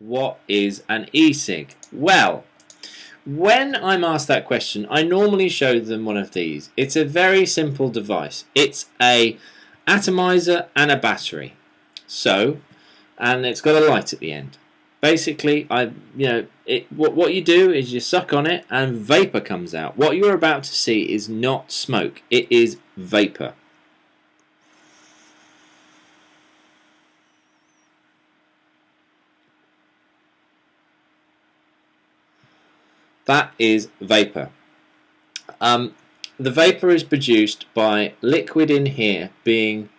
what is an e-cig? Well, when I'm asked that question, I normally show them one of these. It's a very simple device. It's a atomizer and a battery. So, and it's got a light at the end. Basically, what you do is you suck on it and vapor comes out. What you're about to see is not smoke. It is vapor. That is vapor. The vapor is produced by liquid in here being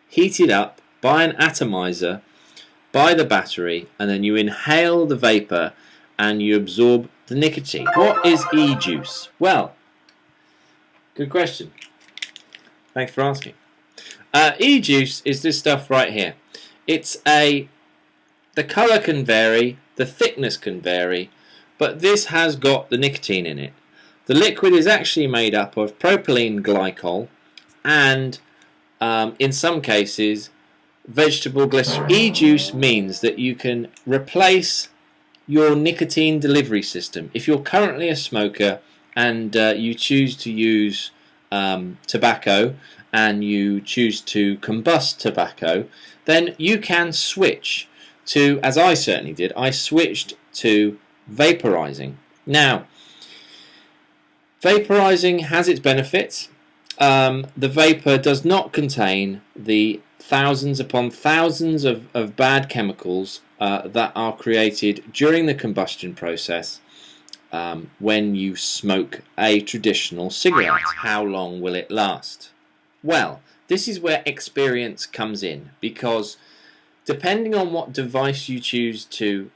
heated up by an atomizer, by the battery, and then you inhale the vapor and you absorb the nicotine. What is e-juice? Well, good question. Thanks for asking. E-juice is this stuff right here. The colour can vary, the thickness can vary, but this has got the nicotine in it. The liquid is actually made up of propylene glycol and, in some cases, vegetable glycerin. E-juice means that you can replace your nicotine delivery system. If you're currently a smoker and you choose to use tobacco and you choose to combust tobacco, then you can switch to, as I certainly did, I switched to vaporizing. Now, vaporizing has its benefits. The vapor does not contain the thousands upon thousands of bad chemicals that are created during the combustion process when you smoke a traditional cigarette. How long will it last? Well, this is where experience comes in, because depending on what device you choose to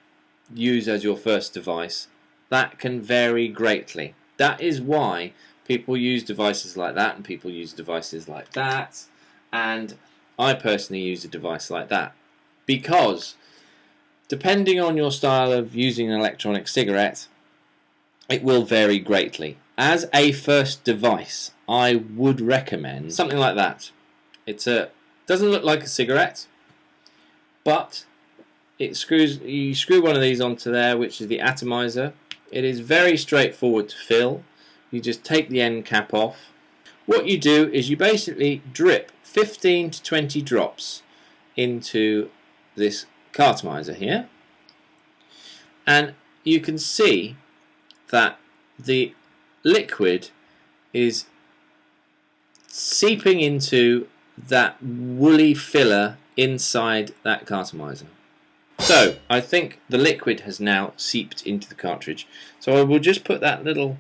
use as your first device, that can vary greatly. That is why people use devices like that and people use devices like that, and I personally use a device like that, because depending on your style of using an electronic cigarette, it will vary greatly. As a first device, I would recommend something like that. Doesn't look like a cigarette, but you screw one of these onto there, which is the atomizer. It is very straightforward to fill. You just take the end cap off. What you do is you basically drip 15 to 20 drops into this cartomizer here, and you can see that the liquid is seeping into that woolly filler inside that cartomizer. So I think the liquid has now seeped into the cartridge. So I will just put that little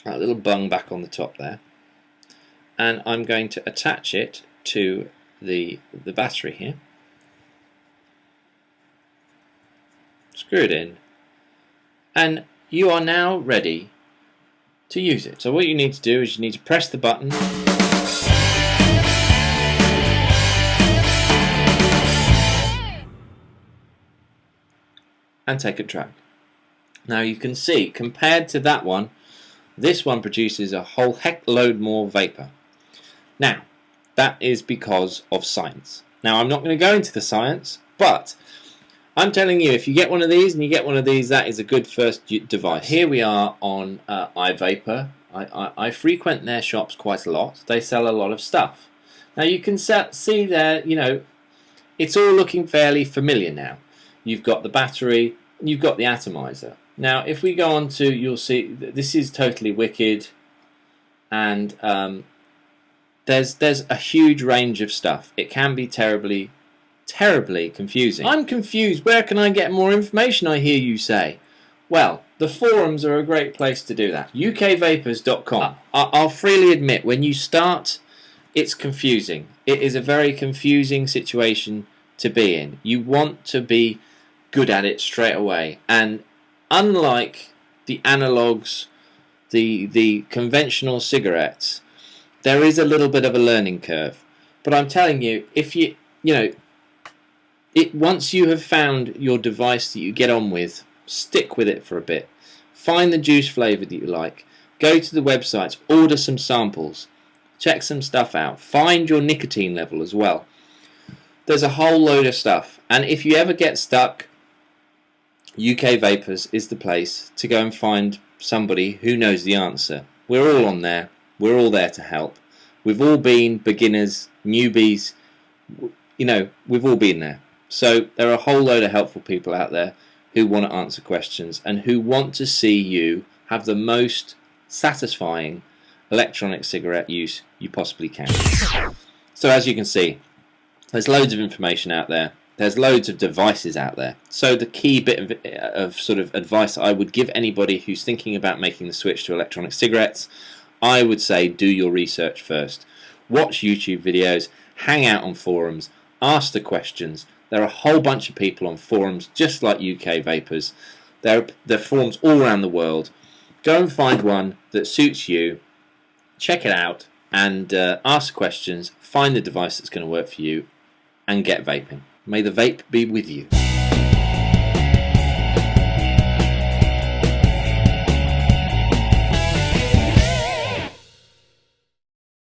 bung back on the top there, and I'm going to attach it to the battery here. Screw it in, and you are now ready to use it. So what you need to do is you need to press the button. And take a drag. Now you can see, compared to that one, this one produces a whole heck load more vapor. Now, that is because of science. Now, I'm not going to go into the science, but I'm telling you, if you get one of these and you get one of these, that is a good first device. Here we are on iVapor. I frequent their shops quite a lot. They sell a lot of stuff. Now you can see there, it's all looking fairly familiar now. You've got the battery, you've got the atomizer. Now if we go on to, you'll see this is totally wicked, and there's a huge range of stuff. It can be terribly confusing. I'm confused, where can I get more information, I hear you say? Well, the forums are a great place to do that. ukvapors.com. I'll freely admit, when you start, it's confusing. It is a very confusing situation to be in. You want to be good at it straight away, and unlike the analogs, the conventional cigarettes, there is a little bit of a learning curve. But I'm telling you, if once you have found your device that you get on with, stick with it for a bit. Find the juice flavour that you like. Go to the websites, order some samples, check some stuff out. Find your nicotine level as well. There's a whole load of stuff, and if you ever get stuck, UK Vapors is the place to go and find somebody who knows the answer. We're all on there. We're all there to help. We've all been beginners, newbies. You know, we've all been there. So there are a whole load of helpful people out there who want to answer questions and who want to see you have the most satisfying electronic cigarette use you possibly can. So as you can see, there's loads of information out there. There's loads of devices out there. So the key bit of sort of advice I would give anybody who's thinking about making the switch to electronic cigarettes, I would say do your research first. Watch YouTube videos, hang out on forums, ask the questions. There are a whole bunch of people on forums just like UK Vapors. There are forums all around the world. Go and find one that suits you, check it out, and ask questions, find the device that's going to work for you, and get vaping. May the vape be with you.